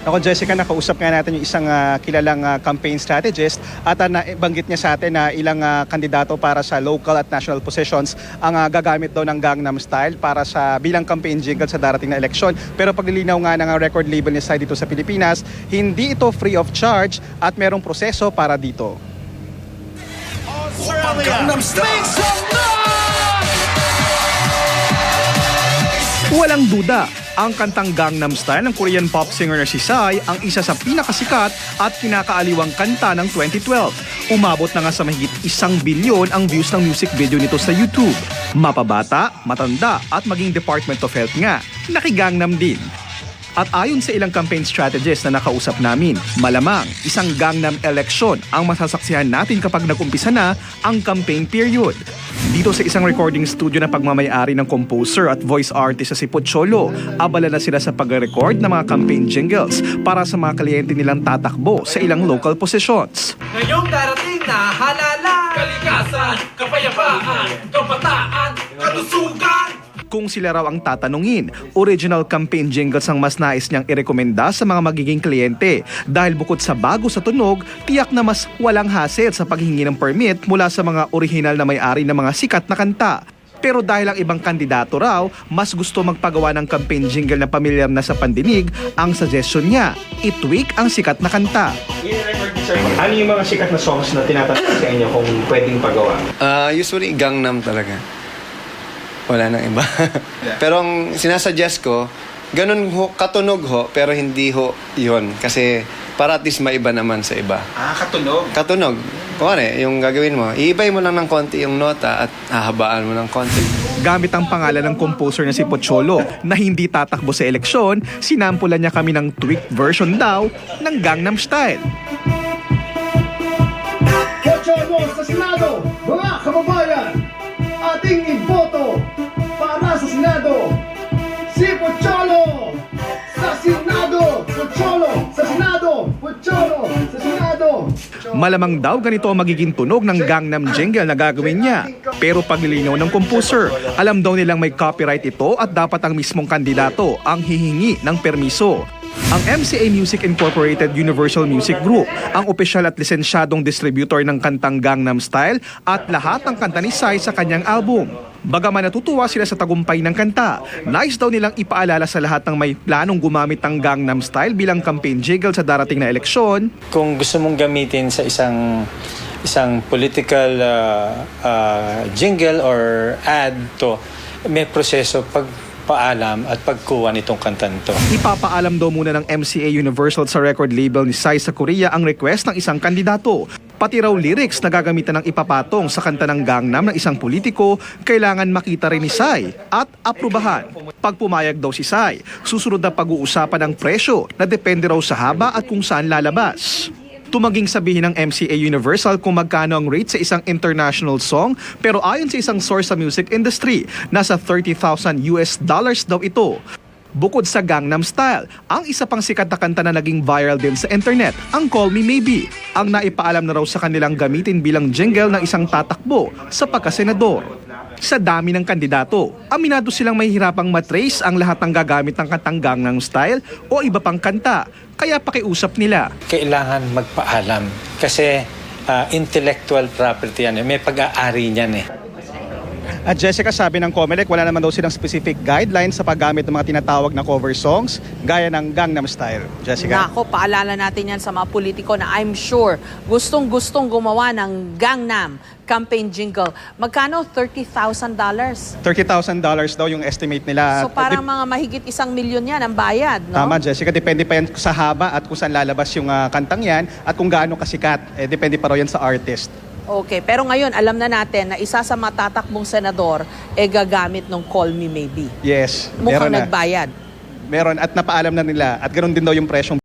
Ako Jessica, nakausap nga natin yung isang kilalang campaign strategist at nabanggit niya sa atin na ilang kandidato para sa local at national positions ang gagamit daw ng Gangnam Style para sa bilang campaign jingle sa darating na eleksyon. Pero paglilinaw nga ng record label ni Psy dito sa Pilipinas, hindi ito free of charge at merong proseso para dito. Walang duda, ang kantang Gangnam Style ng Korean pop singer na si Psy ang isa sa pinakasikat at kinakaaliwang kanta ng 2012. Umabot na nga sa mahigit 1 bilyon ang views ng music video nito sa YouTube. Mapabata, matanda at maging Department of Health nga, nakigangnam din. At ayon sa ilang campaign strategists na nakausap namin, malamang isang Gangnam election ang masasaksihan natin kapag nag-umpisa na ang campaign period. Dito sa isang recording studio na pagmamayari ng composer at voice artist sa si Pocholo, abala na sila sa pag-record ng mga campaign jingles para sa mga kliyente nilang tatakbo sa ilang local positions. Ngayong darating na halalan, kalikasan, kapayapaan, kabataan, kalusugan. Kung sila raw ang tatanungin, original campaign jingles ang mas nais niyang irekomenda sa mga magiging kliyente dahil bukod sa bago sa tunog, tiyak na mas walang hassle sa paghingi ng permit mula sa mga original na may-ari ng mga sikat na kanta. Pero dahil ang ibang kandidato raw, mas gusto magpagawa ng campaign jingle na pamilyar na sa pandinig, ang suggestion niya, i-tweak ang sikat na kanta. Ano yung mga sikat na songs na tinatanong sa inyo kung pwedeng pagawa? Usually Gangnam talaga. Wala nang iba. Pero ang sinasuggest ko, ganun ho, katunog ho, pero hindi ho yun. Kasi para at least maiba naman sa iba. Katunog? Katunog. Kuwari, yung gagawin mo, iibay mo lang ng konti yung nota at hahabaan mo ng konti. Gamit ang pangalan ng composer na si Pocholo na hindi tatakbo sa eleksyon, sinampulan niya kami ng tweaked version daw ng Gangnam Style. Pocholo sa Senado, mga kababayan, ating iboto para sa Senado. Si Pocholo sa Senado, Pocholo sa Senado, Pocholo sa Senado. Malamang daw ganito ang magiging tunog ng Gangnam jingle na gagawin niya. Pero paglilinaw ng composer, alam daw nilang may copyright ito at dapat ang mismong kandidato ang hihingi ng permiso. Ang MCA Music Incorporated Universal Music Group ang opisyal at lisensyadong distributor ng kantang Gangnam Style at lahat ng kanta ni Psy sa kanyang album. Bagaman natutuwa sila sa tagumpay ng kanta, nais daw nilang ipaalala sa lahat ng may planong gumamit ng Gangnam Style bilang campaign jingle sa darating na eleksyon. Kung gusto mong gamitin sa isang political jingle or ad to, may proseso paalam at pagkuha nitong kantan to. Ipapaalam daw muna ng MCA Universal sa record label ni Psy sa Korea ang request ng isang kandidato. Pati raw lyrics na gagamitan ng ipapatong sa kanta ng Gangnam ng isang politiko, kailangan makita rin ni Psy at aprubahan. Pag pumayag daw si Psy, susunod na pag-uusapan ng presyo na depende raw sa haba at kung saan lalabas. Tumaging sabihin ng MCA Universal kung magkano ang rate sa isang international song, pero ayon sa isang source sa music industry, nasa $30,000 daw ito. Bukod sa Gangnam Style, ang isa pang sikat na kanta na naging viral din sa internet, ang Call Me Maybe, ang naipaalam na raw sa kanilang gamitin bilang jingle ng isang tatakbo sa pagkasenador. Sa dami ng kandidato, aminado silang may hirapang matrace ang lahat ng gagamit ng kantang Gangnam Style o iba pang kanta, kaya pakiusap nila. Kailangan magpaalam kasi intellectual property yan. May pag-aari niyan eh. At Jessica, sabi ng Comelec, wala naman daw silang specific guidelines sa paggamit ng mga tinatawag na cover songs gaya ng Gangnam Style. Jessica? Nako, paalala natin yan sa mga politiko na I'm sure gustong-gustong gumawa ng Gangnam campaign jingle. Magkano? $30,000? $30,000 daw yung estimate nila. So parang mga mahigit 1 milyon yan ang bayad, no? Tama, Jessica. Depende pa yan sa haba at kung saan lalabas yung kantang yan at kung gaano kasikat. Depende pa raw yan sa artist. Okay, pero ngayon alam na natin na isa sa matatakbong senador gagamit ng Call Me Maybe. Yes. Mukhang meron na. nagbayad. Meron at napaalam na nila at ganoon din daw yung presyong